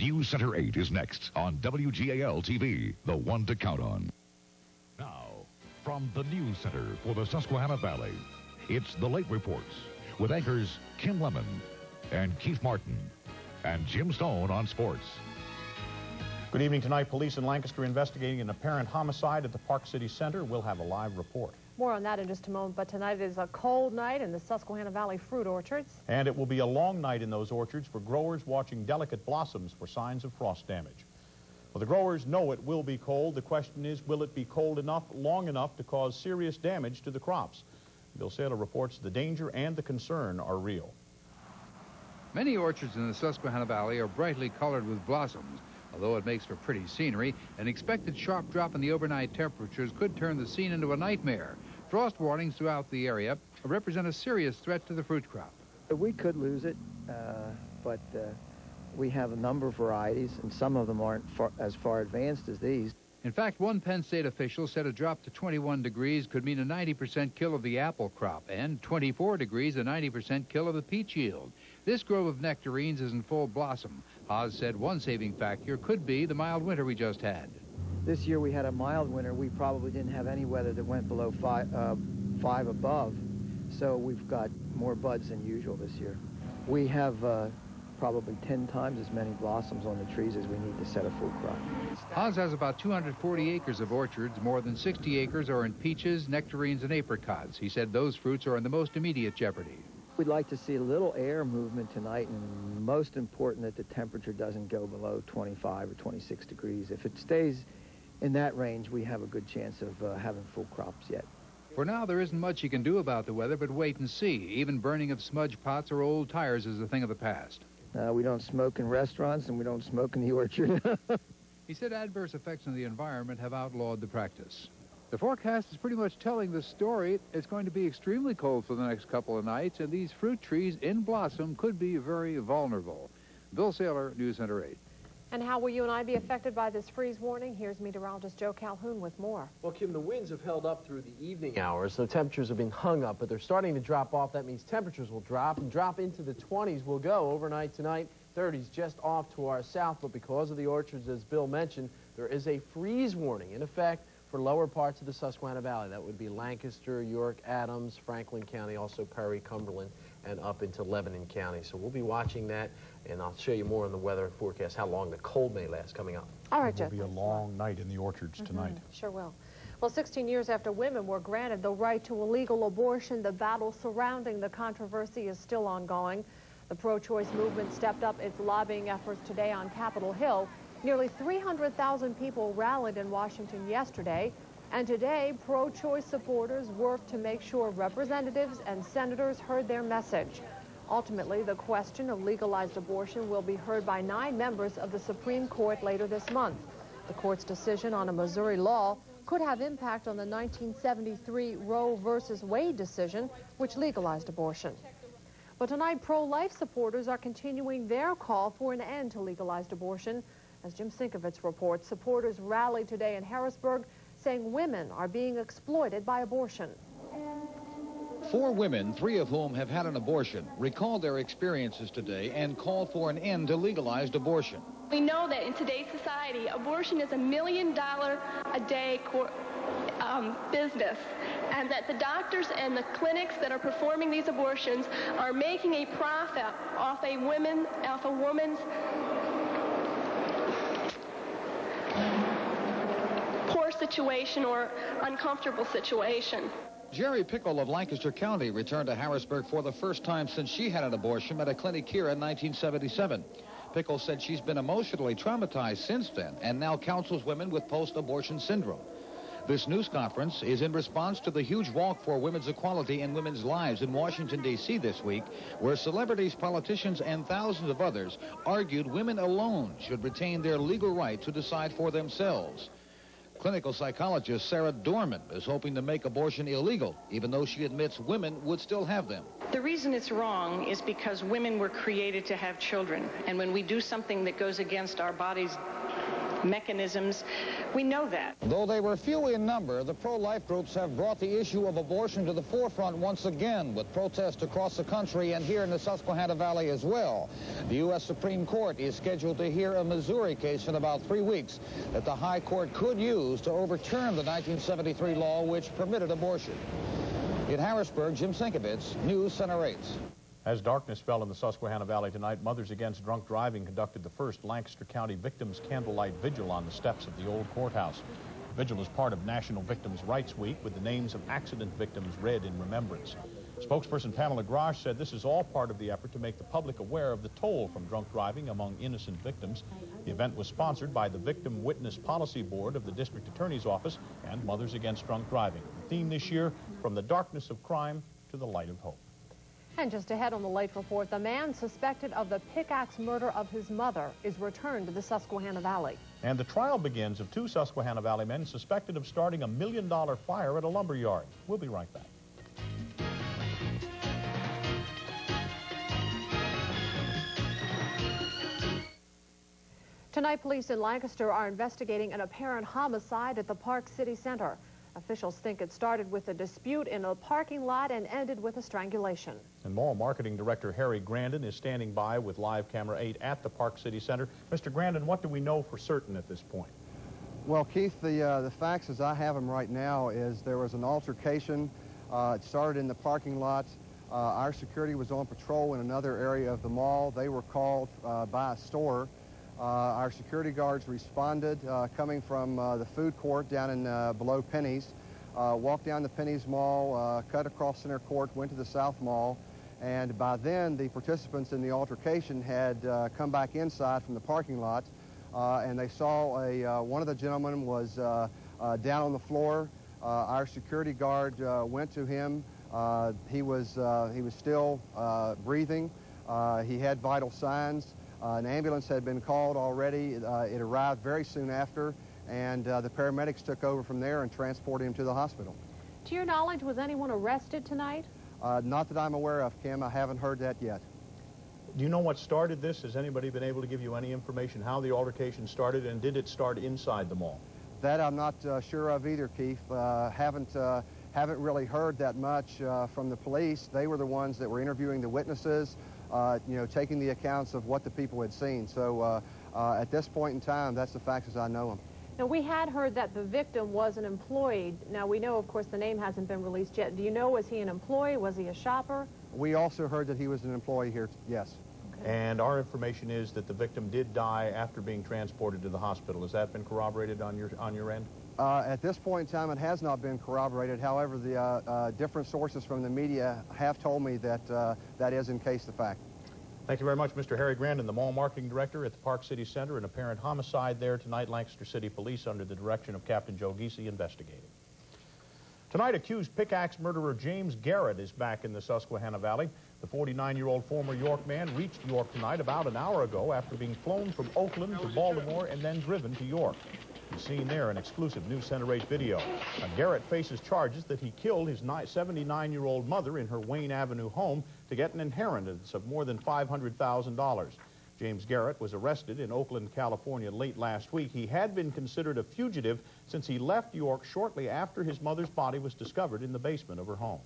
NewsCenter 8 is next on WGAL TV, the one to count on. Now, from the News Center for the Susquehanna Valley, it's The Late Reports with anchors Kim Lemon and Keith Martin and Jim Stone on sports. Good evening. Tonight, police in Lancaster investigating an apparent homicide at the Park City Center. We'll have a live report. More on that in just a moment, but tonight is a cold night in the Susquehanna Valley fruit orchards. And it will be a long night in those orchards for growers watching delicate blossoms for signs of frost damage. Well, the growers know it will be cold. The question is, will it be cold enough, long enough to cause serious damage to the crops? Bill Saylor reports the danger and the concern are real. Many orchards in the Susquehanna Valley are brightly colored with blossoms. Although it makes for pretty scenery, an expected sharp drop in the overnight temperatures could turn the scene into a nightmare. Frost warnings throughout the area represent a serious threat to the fruit crop. We could lose it, but we have a number of varieties, and some of them aren't as far advanced as these. In fact, one Penn State official said a drop to 21 degrees could mean a 90% kill of the apple crop, and 24 degrees a 90% kill of the peach yield. This grove of nectarines is in full blossom. Haas said one saving factor could be the mild winter we just had. This year we had a mild winter. We probably didn't have any weather that went below five above, so we've got more buds than usual this year. We have probably 10 times as many blossoms on the trees as we need to set a full crop. Haas has about 240 acres of orchards. More than 60 acres are in peaches, nectarines, and apricots. He said those fruits are in the most immediate jeopardy. We'd like to see a little air movement tonight, and most important that the temperature doesn't go below 25 or 26 degrees. If it stays in that range, we have a good chance of having full crops yet. For now, there isn't much you can do about the weather but wait and see. Even burning of smudge pots or old tires is a thing of the past. We don't smoke in restaurants, and we don't smoke in the orchard. He said adverse effects on the environment have outlawed the practice. The forecast is pretty much telling the story. It's going to be extremely cold for the next couple of nights, and these fruit trees in blossom could be very vulnerable. Bill Saylor, NewsCenter 8. And how will you and I be affected by this freeze warning? Here's meteorologist Joe Calhoun with more. Well, Kim, the winds have held up through the evening hours, so temperatures have been hung up, but they're starting to drop off. That means temperatures will drop and drop into the 20s. We'll go overnight tonight, 30s just off to our south, but because of the orchards, as Bill mentioned, there is a freeze warning in effect for lower parts of the Susquehanna Valley. That would be Lancaster, York, Adams, Franklin County, also Perry, Cumberland, and up into Lebanon County. So we'll be watching that, and I'll show you more on the weather forecast, how long the cold may last coming up. All right, Jeff. It will be a long night in the orchards tonight. Sure will. Well, 16 years after women were granted the right to a legal abortion, the battle surrounding the controversy is still ongoing. The pro-choice movement stepped up its lobbying efforts today on Capitol Hill. Nearly 300,000 people rallied in Washington yesterday, and today pro-choice supporters worked to make sure representatives and senators heard their message. Ultimately, the question of legalized abortion will be heard by 9 members of the Supreme Court later this month. The court's decision on a Missouri law could have impact on the 1973 Roe versus Wade decision, which legalized abortion. But tonight, pro-life supporters are continuing their call for an end to legalized abortion. As Jim Sinkovitz reports, supporters rallied today in Harrisburg saying women are being exploited by abortion. 4 women, 3 of whom have had an abortion, recalled their experiences today and called for an end to legalized abortion. We know that in today's society, abortion is $1 million a day business, and that the doctors and the clinics that are performing these abortions are making a profit off a woman's poor situation or uncomfortable situation. Jerry Pickle of Lancaster County returned to Harrisburg for the first time since she had an abortion at a clinic here in 1977. Pickle said she's been emotionally traumatized since then and now counsels women with post-abortion syndrome. This news conference is in response to the huge walk for women's equality in women's lives in Washington, D.C. this week, where celebrities, politicians, and thousands of others argued women alone should retain their legal right to decide for themselves. Clinical psychologist Sarah Dorman is hoping to make abortion illegal, even though she admits women would still have them. The reason it's wrong is because women were created to have children, and when we do something that goes against our body's mechanisms. We know that. Though they were few in number, the pro-life groups have brought the issue of abortion to the forefront once again, with protests across the country and here in the Susquehanna Valley as well. The U.S. Supreme Court is scheduled to hear a Missouri case in about 3 weeks that the High Court could use to overturn the 1973 law which permitted abortion. In Harrisburg, Jim Sienkiewicz, News Center 8. As darkness fell in the Susquehanna Valley tonight, Mothers Against Drunk Driving conducted the first Lancaster County Victims Candlelight Vigil on the steps of the old courthouse. The vigil is part of National Victims' Rights Week, with the names of accident victims read in remembrance. Spokesperson Pamela Grosh said this is all part of the effort to make the public aware of the toll from drunk driving among innocent victims. The event was sponsored by the Victim Witness Policy Board of the District Attorney's Office and Mothers Against Drunk Driving. The theme this year, From the Darkness of Crime to the Light of Hope. And just ahead on the Late Report, the man suspected of the pickaxe murder of his mother is returned to the Susquehanna Valley. And the trial begins of 2 Susquehanna Valley men suspected of starting $1 million fire at a lumber yard. We'll be right back. Tonight, police in Lancaster are investigating an apparent homicide at the Park City Center. Officials think it started with a dispute in a parking lot and ended with a strangulation. And Mall Marketing Director Harry Grandin is standing by with Live Camera 8 at the Park City Center. Mr. Grandin, what do we know for certain at this point? Well, Keith, the facts as I have them right now is there was an altercation. It started in the parking lot. Our security was on patrol in another area of the mall. They were called by a store. Our security guards responded, coming from the food court down in below Penny's, walked down the Penny's Mall, cut across Center Court, went to the South Mall, and by then the participants in the altercation had come back inside from the parking lot, and they saw one of the gentlemen was down on the floor. Our security guard went to him. He was still breathing. He had vital signs. An ambulance had been called already. It arrived very soon after, and the paramedics took over from there and transported him to the hospital. To your knowledge, was anyone arrested tonight? Not that I'm aware of, Kim. I haven't heard that yet. Do you know what started this? Has anybody been able to give you any information how the altercation started, and did it start inside the mall? That I'm not sure of either, Keith. Haven't really heard that much from the police. They were the ones that were interviewing the witnesses, taking the accounts of what the people had seen. So at this point in time, that's the facts as I know them. Now, we had heard that the victim was an employee. Now, we know, of course, the name hasn't been released yet. Do you know, was he an employee? Was he a shopper? We also heard that he was an employee here, yes. Okay. And our information is that the victim did die after being transported to the hospital. Has that been corroborated on your end? At this point in time, it has not been corroborated. However, the different sources from the media have told me that that is in case the fact. Thank you very much, Mr. Harry Grandin, the Mall Marketing Director at the Park City Center. An apparent homicide there tonight. Lancaster City Police, under the direction of Captain Joe Giese, investigating. Tonight, accused pickaxe murderer James Garrett is back in the Susquehanna Valley. The 49-year-old former York man reached York tonight about an hour ago after being flown from Oakland to Baltimore and then driven to York. You've seen there an exclusive News Center 8 video. Garrett faces charges that he killed his 79-year-old mother in her Wayne Avenue home to get an inheritance of more than $500,000. James Garrett was arrested in Oakland, California late last week. He had been considered a fugitive since he left York shortly after his mother's body was discovered in the basement of her home.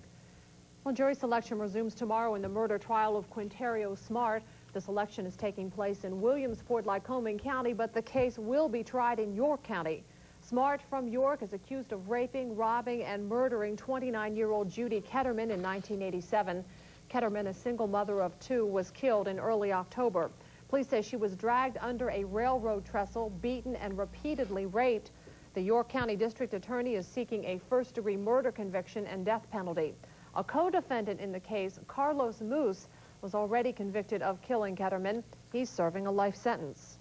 Well, jury selection resumes tomorrow in the murder trial of Quinterio Smart. This election is taking place in Williamsport-Lycoming County, but the case will be tried in York County. Smart from York is accused of raping, robbing, and murdering 29-year-old Judy Ketterman in 1987. Ketterman, a single mother of 2, was killed in early October. Police say she was dragged under a railroad trestle, beaten, and repeatedly raped. The York County District Attorney is seeking a first-degree murder conviction and death penalty. A co-defendant in the case, Carlos Moose, was already convicted of killing Ketterman. He's serving a life sentence.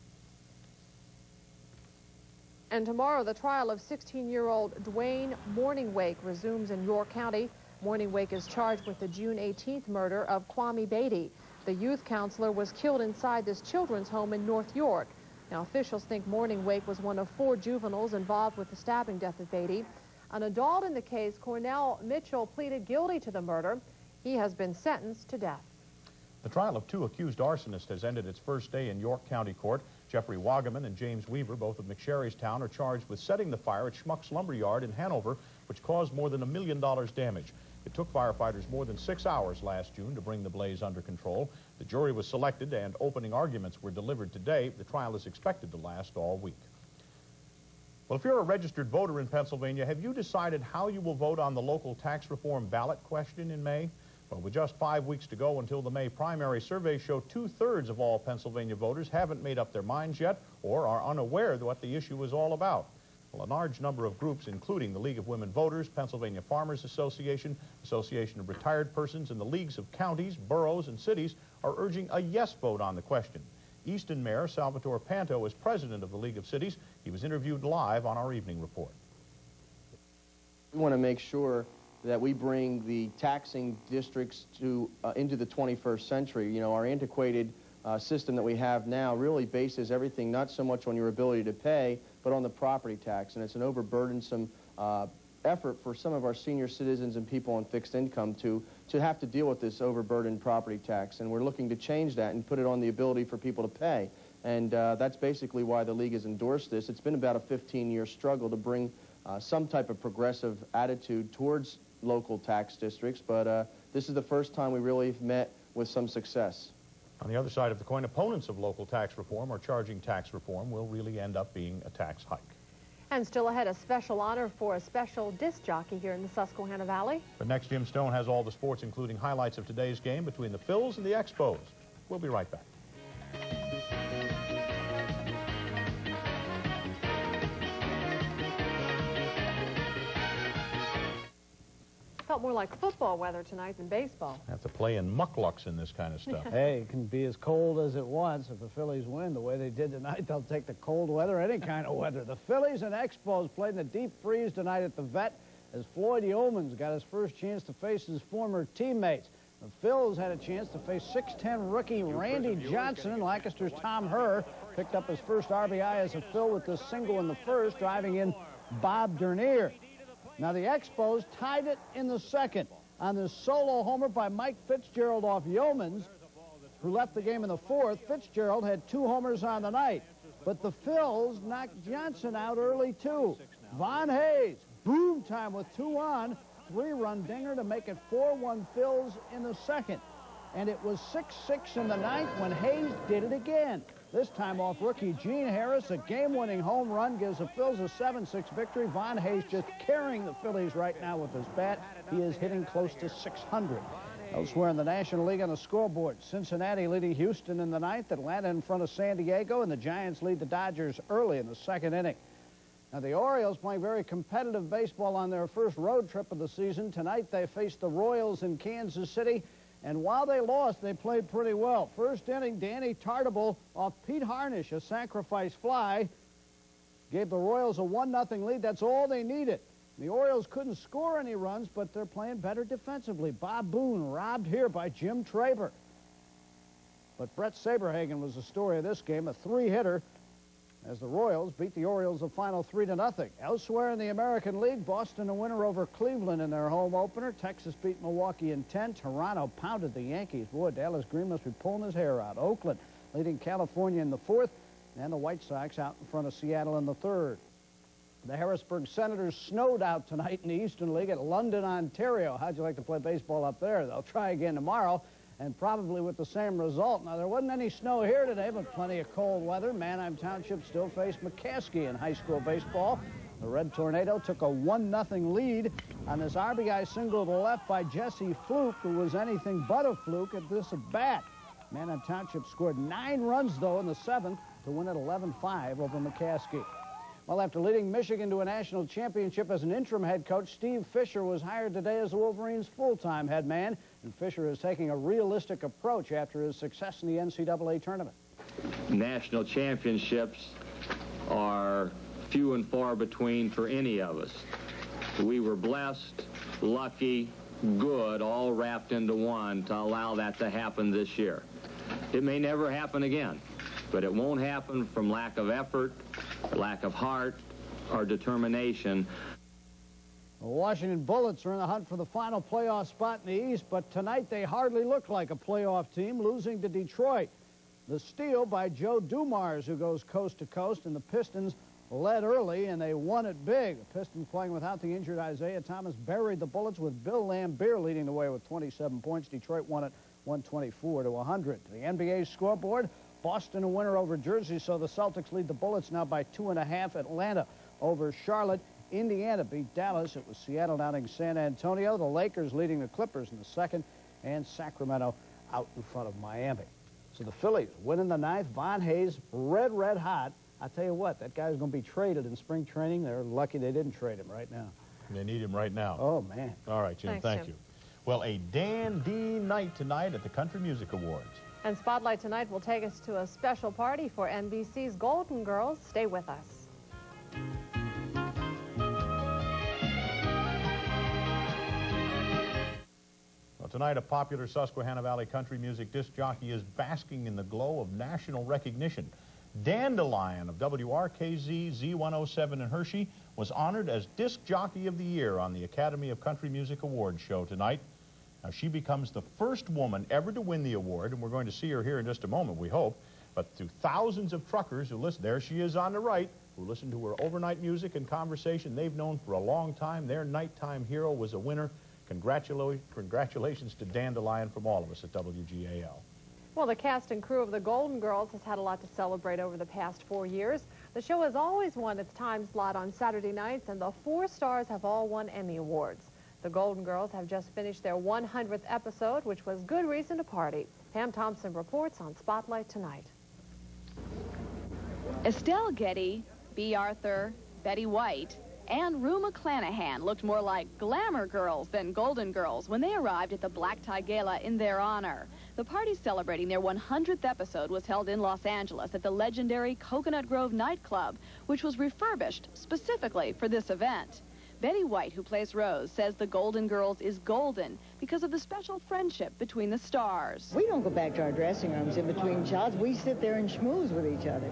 And tomorrow, the trial of 16-year-old Dwayne Morningwake resumes in York County. Morningwake is charged with the June 18th murder of Kwame Beatty. The youth counselor was killed inside this children's home in North York. Now, officials think Morningwake was one of 4 juveniles involved with the stabbing death of Beatty. An adult in the case, Cornell Mitchell, pleaded guilty to the murder. He has been sentenced to death. The trial of 2 accused arsonists has ended its first day in York County Court. Jeffrey Wagaman and James Weaver, both of McSherrystown, are charged with setting the fire at Schmuck's Lumberyard in Hanover, which caused more than $1 million damage. It took firefighters more than 6 hours last June to bring the blaze under control. The jury was selected and opening arguments were delivered today. The trial is expected to last all week. Well, if you're a registered voter in Pennsylvania, have you decided how you will vote on the local tax reform ballot question in May? Well, with just 5 weeks to go until the May primary, surveys show 2/3 of all Pennsylvania voters haven't made up their minds yet or are unaware of what the issue is all about. Well, a large number of groups, including the League of Women Voters, Pennsylvania Farmers Association, Association of Retired Persons, and the leagues of counties, boroughs, and cities, are urging a yes vote on the question. Easton Mayor Salvatore Panto is president of the League of Cities. He was interviewed live on our evening report. We want to make sure that we bring the taxing districts to into the 21st century. You know, our antiquated system that we have now really bases everything not so much on your ability to pay, but on the property tax, and it's an overburdensome effort for some of our senior citizens and people on fixed income to have to deal with this overburdened property tax, and we're looking to change that and put it on the ability for people to pay, and that's basically why the League has endorsed this. It's been about a 15-year struggle to bring some type of progressive attitude towards local tax districts, but this is the first time we really have met with some success. On the other side of the coin, opponents of local tax reform are charging tax reform will really end up being a tax hike. And still ahead, a special honor for a special disc jockey here in the Susquehanna Valley. But next, Jim Stone has all the sports, including highlights of today's game between the Phillies and the Expos. We'll be right back. Felt more like football weather tonight than baseball. Have to play in mucklucks in this kind of stuff. Hey, it can be as cold as it wants. If the Phillies win the way they did tonight, they'll take the cold weather, any kind of weather. The Phillies and Expos played in the deep freeze tonight at the Vet as Floyd Yeomans got his first chance to face his former teammates. The Phils had a chance to face 6'10" rookie Randy Johnson, and Lancaster's Tom Herr picked up his first RBI as a Phil with this single in the first, driving in Bob Dernier. Now, the Expos tied it in the second on this solo homer by Mike Fitzgerald off Yeomans, who left the game in the fourth. Fitzgerald had 2 homers on the night, but the Phils knocked Johnson out early, too. Von Hayes, boom time with 2 on, 3-run dinger to make it 4-1 Phils in the second. And it was 6-6 in the ninth when Hayes did it again. This time off rookie Gene Harris, a game-winning home run gives the Phils a 7-6 victory. Von Hayes just carrying the Phillies right now with his bat. He is hitting close to 600. Elsewhere in the National League on the scoreboard, Cincinnati leading Houston in the ninth, Atlanta in front of San Diego, and the Giants lead the Dodgers early in the second inning. Now, the Orioles playing very competitive baseball on their first road trip of the season. Tonight they face the Royals in Kansas City. And while they lost, they played pretty well. First inning, Danny Tartable off Pete Harnish, a sacrifice fly, gave the Royals a 1-0 lead. That's all they needed. The Orioles couldn't score any runs, but they're playing better defensively. Bob Boone robbed here by Jim Traber. But Brett Saberhagen was the story of this game, a 3-hitter, as the Royals beat the Orioles a final 3-0. Elsewhere in the American League, Boston a winner over Cleveland in their home opener. Texas beat Milwaukee in 10. Toronto pounded the Yankees. Boy, Dallas Green must be pulling his hair out. Oakland leading California in the 4th, and the White Sox out in front of Seattle in the 3rd. The Harrisburg Senators snowed out tonight in the Eastern League at London, Ontario. How'd you like to play baseball up there? They'll try again tomorrow, and probably with the same result. Now, there wasn't any snow here today, but plenty of cold weather. Manheim Township still faced McCaskey in high school baseball. The Red Tornado took a 1-0 lead on this RBI single to the left by Jesse Fluke, who was anything but a fluke at this at-bat. Manheim Township scored 9 runs, though, in the 7th to win at 11-5 over McCaskey. Well, after leading Michigan to a national championship as an interim head coach, Steve Fisher was hired today as the Wolverines' full-time head man. And Fisher is taking a realistic approach after his success in the NCAA tournament. National championships are few and far between for any of us. We were blessed, lucky, good, all wrapped into one to allow that to happen this year. It may never happen again, but it won't happen from lack of effort, lack of heart, or determination. The Washington Bullets are in the hunt for the final playoff spot in the East, but tonight they hardly look like a playoff team, losing to Detroit. The steal by Joe Dumars, who goes coast to coast, and the Pistons led early, and they won it big. The Pistons playing without the injured Isaiah Thomas buried the Bullets with Bill Lambier leading the way with 27 points. Detroit won it 124-100. The NBA scoreboard, Boston a winner over Jersey, so the Celtics lead the Bullets now by 2.5. Atlanta over Charlotte. Indiana beat Dallas. It was Seattle downing San Antonio. The Lakers leading the Clippers in the second, and Sacramento out in front of Miami. So the Phillies winning the ninth. Von Hayes, red hot. I tell you what, that guy's going to be traded in spring training. They're lucky they didn't trade him right now. They need him right now. Oh, man. All right, Jim, thank you. Well, a dandy night tonight at the Country Music Awards. And Spotlight tonight will take us to a special party for NBC's Golden Girls. Stay with us. Well, tonight, a popular Susquehanna Valley country music disc jockey is basking in the glow of national recognition. Dandelion of WRKZ Z107 in Hershey was honored as Disc Jockey of the Year on the Academy of Country Music Awards show tonight. Now, she becomes the first woman ever to win the award, and we're going to see her here in just a moment, we hope. But to thousands of truckers who listen, there she is on the right, who listen to her overnight music and conversation they've known for a long time. Their nighttime hero was a winner. Congratulations to Dandelion from all of us at WGAL. Well, the cast and crew of the Golden Girls has had a lot to celebrate over the past 4 years. The show has always won its time slot on Saturday nights, and the 4 stars have all won Emmy Awards. The Golden Girls have just finished their 100th episode, which was good reason to party. Pam Thompson reports on Spotlight tonight. Estelle Getty, Bea Arthur, Betty White, and Rue McClanahan looked more like glamour girls than Golden Girls when they arrived at the Black Tie Gala in their honor. The party celebrating their 100th episode was held in Los Angeles at the legendary Coconut Grove nightclub, which was refurbished specifically for this event. Betty White, who plays Rose, says the Golden Girls is golden because of the special friendship between the stars. We don't go back to our dressing rooms in between shots. We sit there and schmooze with each other.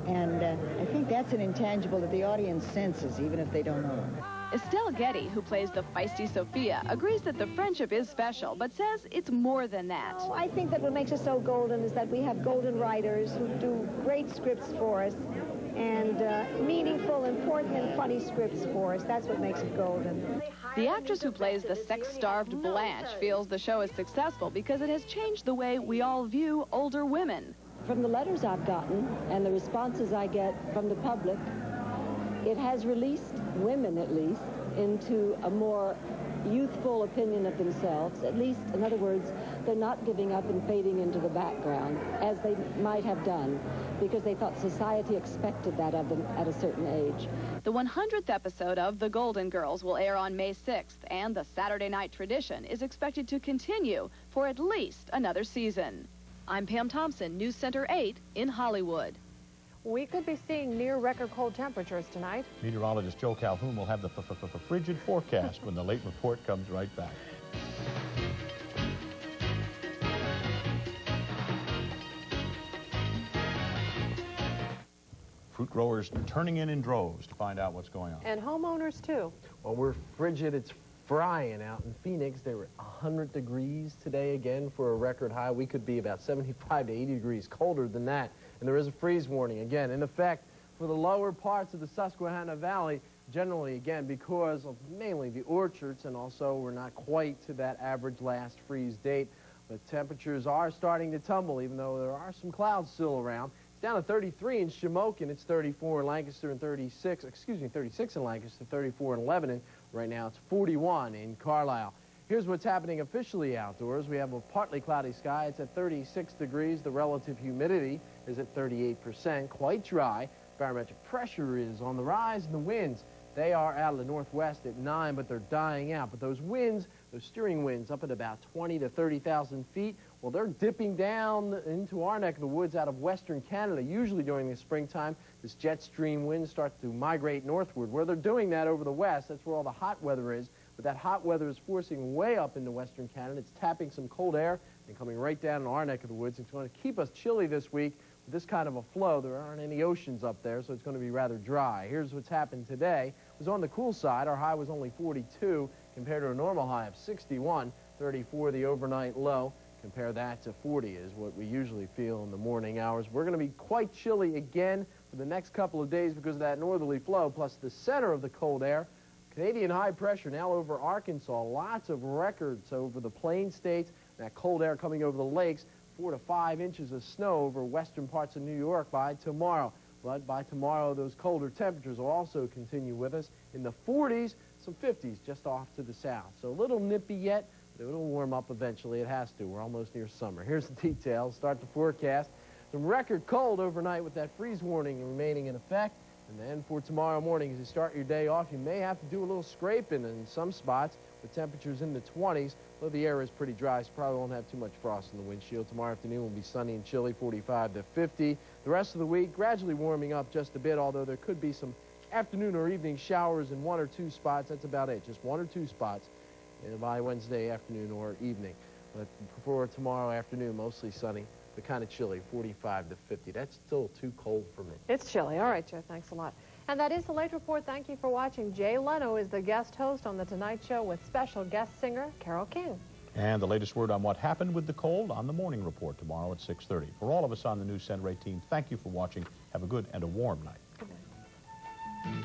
And I think that's an intangible that the audience senses, even if they don't know it. Estelle Getty, who plays the feisty Sophia, agrees that the friendship is special, but says it's more than that. Oh, I think that what makes us so golden is that we have golden writers who do great scripts for us, and meaningful, important, and funny scripts for us. That's what makes it golden. The actress who plays the sex-starved Blanche feels the show is successful because it has changed the way we all view older women. From the letters I've gotten and the responses I get from the public, it has released women, at least, into a more youthful opinion of themselves. At least, in other words, they're not giving up and fading into the background, as they might have done, because they thought society expected that of them at a certain age. The 100th episode of The Golden Girls will air on May 6th, and the Saturday night tradition is expected to continue for at least another season. I'm Pam Thompson, News Center 8 in Hollywood. We could be seeing near record cold temperatures tonight. Meteorologist Joe Calhoun will have the frigid forecast when the late report comes right back. Fruit growers turning in droves to find out what's going on. And homeowners, too. Well, we're frigid. It's frying out in Phoenix. They were 100 degrees today again for a record high. We could be about 75 to 80 degrees colder than that. And there is a freeze warning again in effect for the lower parts of the Susquehanna Valley, generally again because of mainly the orchards, and also we're not quite to that average last freeze date. But temperatures are starting to tumble, even though there are some clouds still around. It's down to 33 in Shamokin. It's 34 in Lancaster and 36 in Lancaster, 34 in Lebanon. Right now it's 41 in Carlisle. Here's what's happening officially outdoors. We have a partly cloudy sky. It's at 36 degrees. The relative humidity is at 38%. Quite dry. Barometric pressure is on the rise, and the winds, they are out of the northwest at 9, but they're dying out. But those winds, those steering winds up at about 20 to 30,000 feet, well, they're dipping down into our neck of the woods out of western Canada. Usually during the springtime, this jet stream wind starts to migrate northward. Where they're doing that over the west, that's where all the hot weather is. But that hot weather is forcing way up into western Canada. It's tapping some cold air and coming right down in our neck of the woods. It's going to keep us chilly this week. With this kind of a flow, there aren't any oceans up there, so it's going to be rather dry. Here's what's happened today. It was on the cool side. Our high was only 42 compared to a normal high of 61, 34 the overnight low. Compare that to 40 is what we usually feel in the morning hours. We're going to be quite chilly again for the next couple of days because of that northerly flow, plus the center of the cold air. Canadian high pressure now over Arkansas. Lots of records over the plain states. That cold air coming over the lakes. 4 to 5 inches of snow over western parts of New York by tomorrow. But by tomorrow, those colder temperatures will also continue with us in the 40s, some 50s just off to the south. So a little nippy yet. It'll warm up eventually. It has to. We're almost near summer. Here's the details. Start the forecast. Some record cold overnight with that freeze warning remaining in effect. And then for tomorrow morning, as you start your day off, you may have to do a little scraping in some spots with temperatures in the 20s. Though the air is pretty dry, so probably won't have too much frost in the windshield. Tomorrow afternoon will be sunny and chilly, 45 to 50. The rest of the week, gradually warming up just a bit, although there could be some afternoon or evening showers in 1 or 2 spots. That's about it, just 1 or 2 spots by Wednesday afternoon or evening. But for tomorrow afternoon, mostly sunny, but kind of chilly, 45 to 50. That's still too cold for me. It's chilly. All right, Joe, thanks a lot. And that is the Late Report. Thank you for watching. Jay Leno is the guest host on The Tonight Show with special guest singer Carole King. And the latest word on what happened with the cold on the Morning Report tomorrow at 6:30. For all of us on the NewsCenter 18, thank you for watching. Have a good and a warm night. Good night.